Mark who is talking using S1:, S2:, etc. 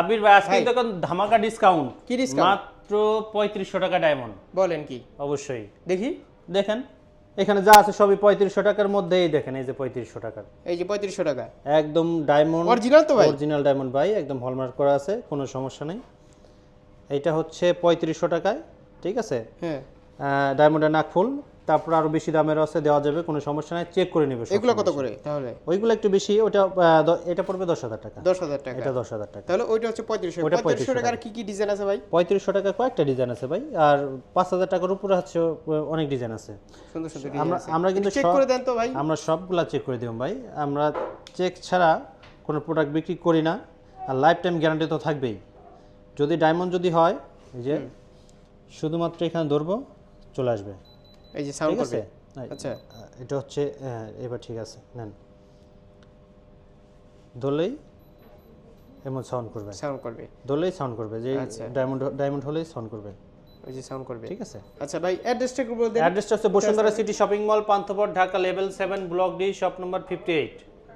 S1: আবির ভাই আজকে দেখুন ধামাকা ডিসকাউন্ট।
S2: কি ডিসকাউন্ট?
S1: মাত্র 3500 টাকা ডায়মন্ড।
S2: বলেন কি?
S1: অবশ্যই
S2: দেখি
S1: দেখেন এখানে যা আছে সবই 3500 টাকার মধ্যেই। দেখেন এই যে 3500 টাকার,
S2: এই যে 3500 টাকা
S1: একদম ডায়মন্ড
S2: অরিজিনাল তো ভাই?
S1: অরিজিনাল ডায়মন্ড ভাই, একদম হলমার্ক করা আছে, কোনো সমস্যা নেই। এইটা হচ্ছে 3500 টাকায়, ঠিক আছে।
S2: হ্যাঁ,
S1: ডায়মন্ডের নাকফুল, তারপর আরো বেশি দামের আছে, দেওয়া যাবে, কোনো সমস্যা নাই, চেক করে নেবে।
S2: এগুলো কত করে তাহলে?
S1: ওইগুলো একটু বেশি, ওটা এটা পড়বে 10000 টাকা।
S2: 10000 টাকা,
S1: এটা 10000 টাকা।
S2: তাহলে ওইটা হচ্ছে 3500।
S1: ওইটা
S2: 3500 টাকার কি কি ডিজাইন আছে ভাই?
S1: 3500 টাকা কয়েকটা ডিজাইন আছে ভাই, আর 5000 টাকার উপরে হচ্ছে অনেক ডিজাইন আছে।
S2: সুন্দর সুন্দর ডিজাইন আছে।
S1: আমরা কিন্তু
S2: চেক করে দেন তো ভাই।
S1: আমরা সবগুলা চেক করে দিই ভাই, আমরা চেক ছাড়া কোনো প্রোডাক্ট বিক্রি করি না। আর লাইফ টাইম গ্যারান্টি তো থাকবেই। যদি ডায়মন্ড যদি হয়, এই যে শুধুমাত্র এখানে ধরবো চলে আসবে,
S2: এই যে সাউন্ড
S1: ঠিক
S2: করবে।
S1: আছে।
S2: আচ্ছা,
S1: এটা হচ্ছে এবার ঠিক আছে, নেন, ধরলেই এমন সাউন্ড করবে, ধরলেই সাউন্ড করবে, যে ডায়মন্ড হলেই সাউন্ড করবে,
S2: ওই যে সাউন্ড করবে,
S1: ঠিক আছে।
S2: আচ্ছা ভাই, অ্যাড্রেসটা একটু বলে দেন।
S1: অ্যাড্রেসটা হচ্ছে Bashundhara city shopping mall, Panthapath, Dhaka, level 7, block D, shop number 58।